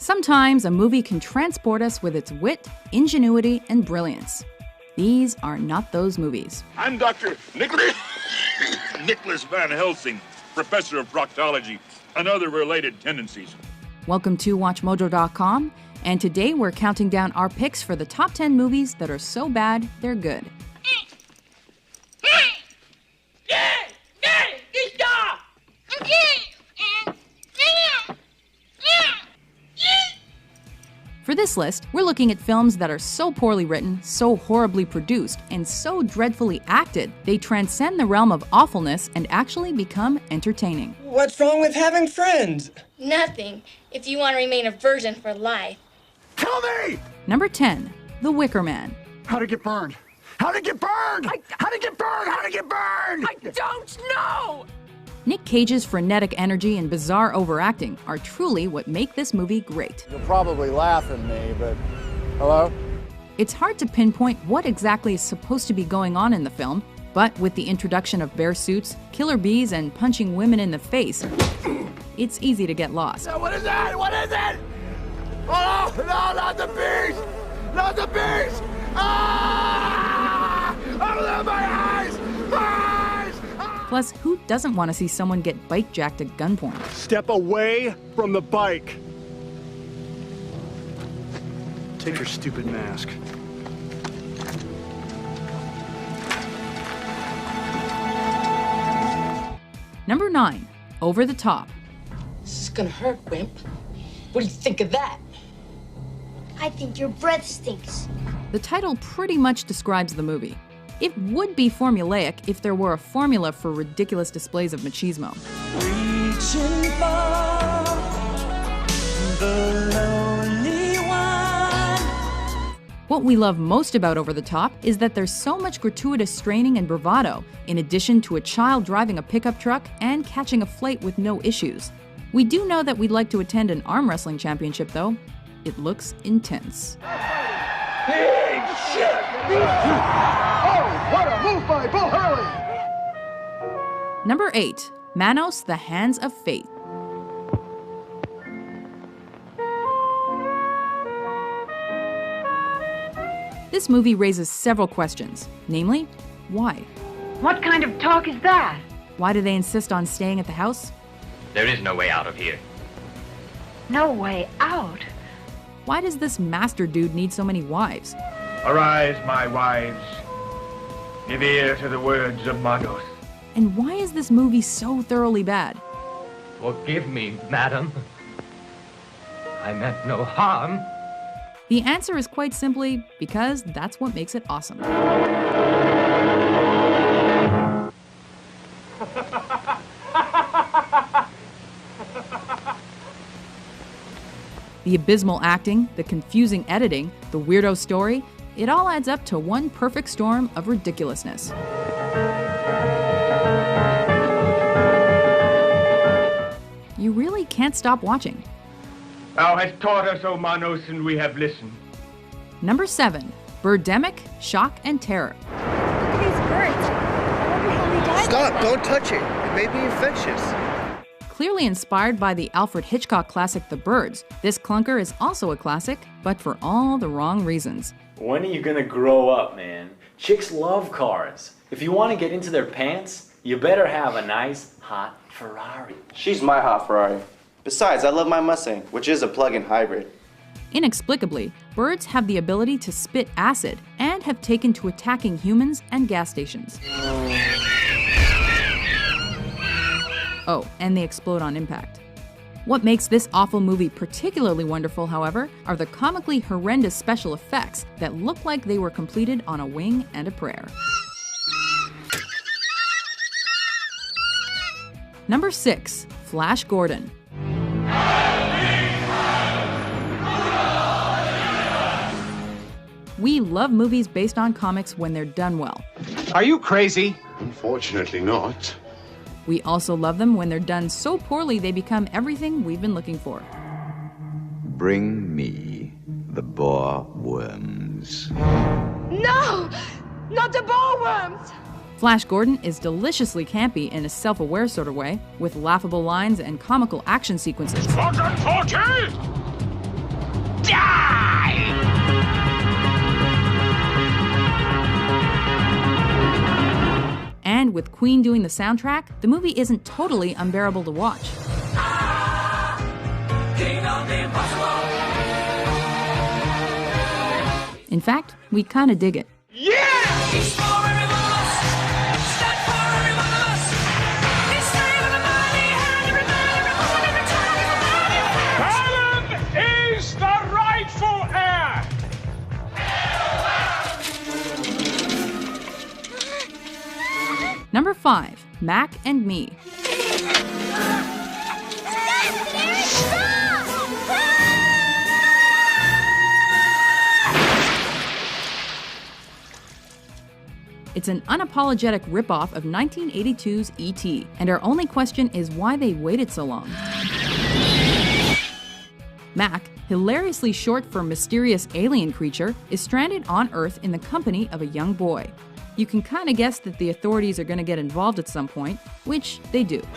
Sometimes a movie can transport us with its wit, ingenuity, and brilliance. These are not those movies. I'm Dr. Nicholas Van Helsing, professor of proctology and other related tendencies. Welcome to WatchMojo.com, and today we're counting down our picks for the top 10 movies that are so bad they're good. For this list, we're looking at films that are so poorly written, so horribly produced, and so dreadfully acted, they transcend the realm of awfulness and actually become entertaining. What's wrong with having friends? Nothing, if you want to remain a virgin for life. Tell me! Number 10, The Wicker Man. How'd it get burned? How'd it get burned? How'd it get burned? How'd it get burned? I don't know! Nick Cage's frenetic energy and bizarre overacting are truly what make this movie great. You'll probably laugh at me, but hello? It's hard to pinpoint what exactly is supposed to be going on in the film, but with the introduction of bear suits, killer bees, and punching women in the face, it's easy to get lost. What is that? What is it? Oh, no, not the bees! Not the bees! Ah! Open my eyes! Plus, who doesn't want to see someone get bike-jacked at gunpoint? Step away from the bike. Take your stupid mask. Number 9, Over the Top. This is gonna hurt, Wimp. What do you think of that? I think your breath stinks. The title pretty much describes the movie. It would be formulaic if there were a formula for ridiculous displays of machismo. Reaching for the lonely one. What we love most about Over the Top is that there's so much gratuitous straining and bravado, in addition to a child driving a pickup truck and catching a flight with no issues. We do know that we'd like to attend an arm wrestling championship, though. It looks intense. Hey, shit! Oh, what a move by Bull Hurley! Number 8, Manos, The Hands of Fate. This movie raises several questions, namely, why? What kind of talk is that? Why do they insist on staying at the house? There is no way out of here. No way out? Why does this master dude need so many wives? Arise, my wives. Give ear to the words of Manos. And why is this movie so thoroughly bad? Forgive me, madam. I meant no harm. The answer is quite simply because that's what makes it awesome. The abysmal acting, the confusing editing, the weirdo story, it all adds up to one perfect storm of ridiculousness. You really can't stop watching. Thou hast taught us, O Manos, and we have listened. Number 7, Birdemic, Shock and Terror. Look at these birds. I wonder how they died. Stop, don't touch it. It may be infectious. Clearly inspired by the Alfred Hitchcock classic The Birds, this clunker is also a classic, but for all the wrong reasons. When are you gonna grow up, man? Chicks love cars. If you want to get into their pants, you better have a nice, hot Ferrari. She's my hot Ferrari. Besides, I love my Mustang, which is a plug-in hybrid. Inexplicably, birds have the ability to spit acid and have taken to attacking humans and gas stations. Oh, and they explode on impact. What makes this awful movie particularly wonderful, however, are the comically horrendous special effects that look like they were completed on a wing and a prayer. Number 6, Flash Gordon. We love movies based on comics when they're done well. Are you crazy? Unfortunately not. We also love them when they're done so poorly they become everything we've been looking for. Bring me the boar worms. No! Not the ballworms! Flash Gordon is deliciously campy in a self-aware sort of way, with laughable lines and comical action sequences. Die! And with Queen doing the soundtrack, the movie isn't totally unbearable to watch. In fact, we kind of dig it. Number 5, Mac and Me. It's an unapologetic ripoff of 1982's E.T., and our only question is why they waited so long. Mac, hilariously short for mysterious alien creature, is stranded on Earth in the company of a young boy. You can kind of guess that the authorities are going to get involved at some point, which they do. Don't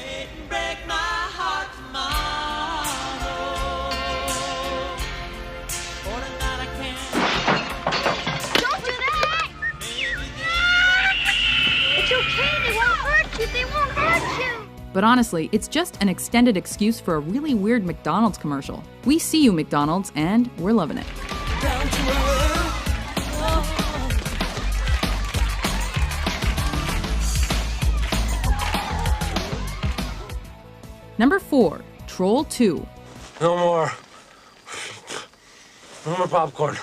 do that! It's okay, they won't hurt you, they won't hurt you! But honestly, it's just an extended excuse for a really weird McDonald's commercial. We see you, McDonald's, and we're loving it. Number 4, Troll 2. No more popcorn.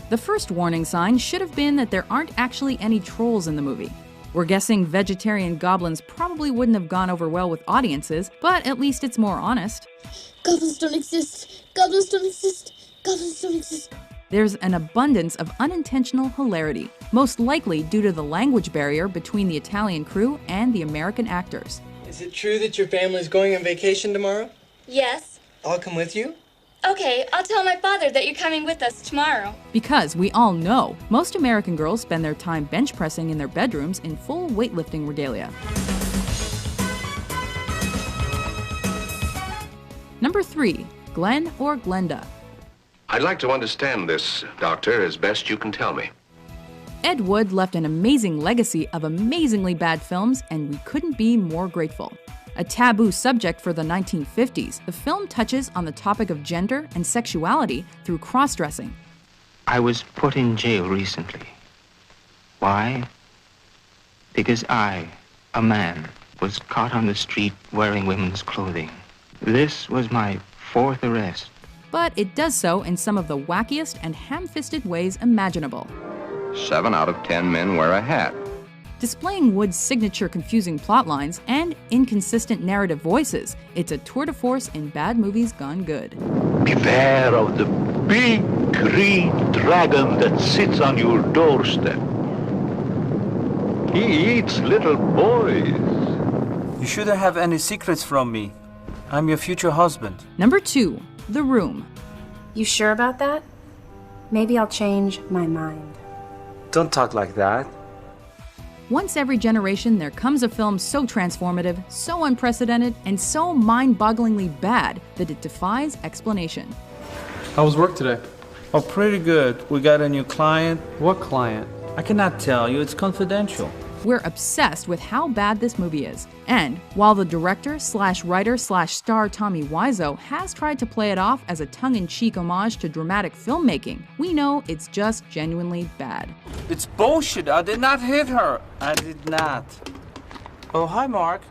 The first warning sign should have been that there aren't actually any trolls in the movie. We're guessing vegetarian goblins probably wouldn't have gone over well with audiences, but at least it's more honest. Goblins don't exist. Goblins don't exist. Goblins don't exist. There's an abundance of unintentional hilarity, most likely due to the language barrier between the Italian crew and the American actors. Is it true that your family's going on vacation tomorrow? Yes. I'll come with you? Okay, I'll tell my father that you're coming with us tomorrow. Because we all know, most American girls spend their time bench pressing in their bedrooms in full weightlifting regalia. Number 3, Glenn or Glenda. I'd like to understand this, Doctor, as best you can tell me. Ed Wood left an amazing legacy of amazingly bad films, and we couldn't be more grateful. A taboo subject for the 1950s, the film touches on the topic of gender and sexuality through cross-dressing. I was put in jail recently. Why? Because I, a man, was caught on the street wearing women's clothing. This was my 4th arrest. But it does so in some of the wackiest and ham-fisted ways imaginable. 7 out of 10 men wear a hat. Displaying Wood's signature confusing plotlines and inconsistent narrative voices, it's a tour de force in bad movies gone good. Beware of the big green dragon that sits on your doorstep. He eats little boys. You shouldn't have any secrets from me. I'm your future husband. Number 2, The Room. You sure about that? Maybe I'll change my mind. Don't talk like that. Once every generation, there comes a film so transformative, so unprecedented, and so mind-bogglingly bad that it defies explanation. How was work today? Oh, pretty good. We got a new client. What client? I cannot tell you. It's confidential. We're obsessed with how bad this movie is. And while the director/writer/star Tommy Wiseau has tried to play it off as a tongue-in-cheek homage to dramatic filmmaking, we know it's just genuinely bad. It's bullshit. I did not hit her. I did not. Oh, hi, Mark.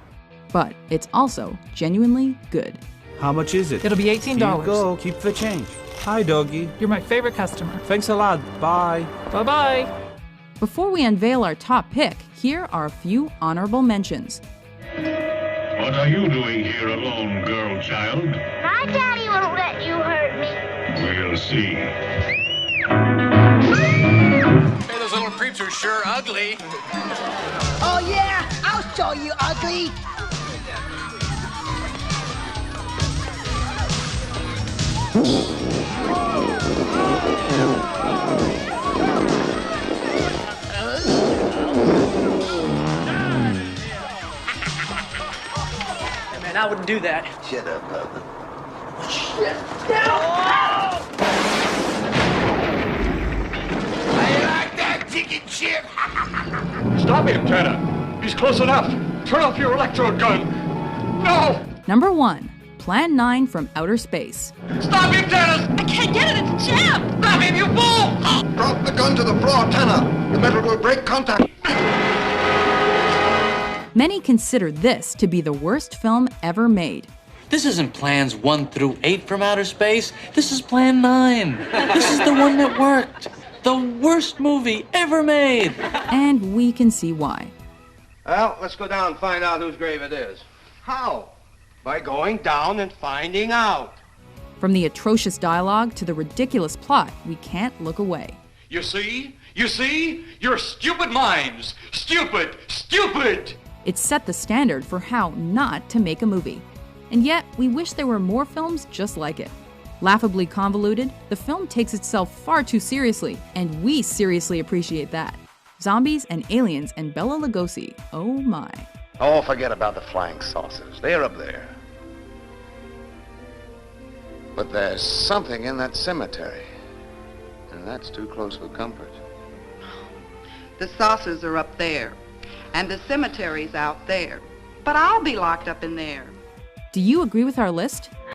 But it's also genuinely good. How much is it? It'll be $18. Here you go. Keep the change. Hi, doggy. You're my favorite customer. Thanks a lot. Bye. Bye-bye. Before we unveil our top pick, here are a few honorable mentions. What are you doing here alone, girl child? My daddy won't let you hurt me. We'll see. Hey, those little creeps are sure ugly. Oh, yeah? I'll show you ugly. Hey, man, I wouldn't do that. Shut up, Papa. Shit. ticket shit. Stop him, Tanner. He's close enough. Turn off your electrode gun. No! Number 1. Plan 9 from Outer Space. Stop him, Tanner! I can't get it, it's jammed! Grab him, you fool! Drop the gun to the floor, Tanner. The metal will break contact. Many consider this to be the worst film ever made. This isn't plans 1 through 8 from outer space. This is plan 9. This is the one that worked. The worst movie ever made. And we can see why. Well, let's go down and find out whose grave it is. How? By going down and finding out. From the atrocious dialogue to the ridiculous plot, we can't look away. You see? You see? Your stupid minds. Stupid! Stupid! It set the standard for how not to make a movie. And yet, we wish there were more films just like it. Laughably convoluted, the film takes itself far too seriously, and we seriously appreciate that. Zombies and aliens and Bela Lugosi, oh my. Oh, forget about the flying saucers. They're up there. But there's something in that cemetery, and that's too close for comfort. The saucers are up there, and the cemetery's out there. But I'll be locked up in there. Do you agree with our list?